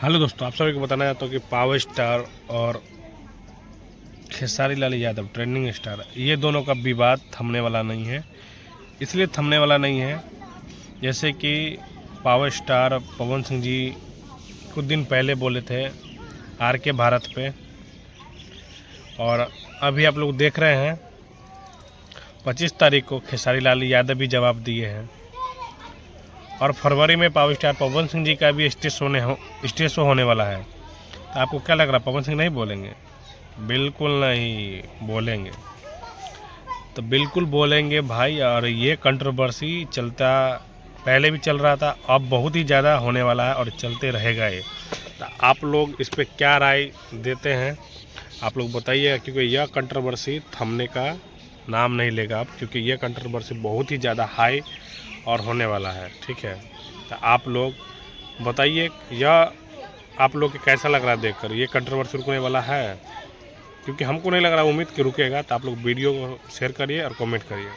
Hello दोस्तों, आप सभी को बताना चाहता हूँ कि पावर स्टार और खेसारी लाल यादव ट्रेंडिंग स्टार, ये दोनों का विवाद थमने वाला नहीं है। इसलिए थमने वाला नहीं है जैसे कि पावर स्टार पवन सिंह जी कुछ दिन पहले बोले थे आर के भारत पे, और अभी आप लोग देख रहे हैं 25 तारीख को खेसारी लाल यादव भी जवाब दिए हैं। और फरवरी में पावर स्टार पवन सिंह जी का भी स्टेज शो होने वाला है। तो आपको क्या लग रहा है, पवन सिंह नहीं बोलेंगे? बिल्कुल नहीं बोलेंगे, तो बिल्कुल बोलेंगे भाई। और ये कंट्रोवर्सी चलता पहले भी चल रहा था, अब बहुत ही ज़्यादा होने वाला है और चलते रहेगा ये। तो आप लोग इस पर क्या राय देते हैं आप लोग बताइए, क्योंकि यह कंट्रोवर्सी थमने का नाम नहीं लेगा अब, क्योंकि यह कंट्रोवर्सी बहुत ही ज़्यादा हाई और होने वाला है। ठीक है, तो आप लोग बताइए यह आप लोग को कैसा लग रहा है देखकर, ये कंट्रोवर्सी रुकने वाला है? क्योंकि हमको नहीं लग रहा उम्मीद कि रुकेगा। तो आप लोग वीडियो को शेयर करिए और कमेंट करिए।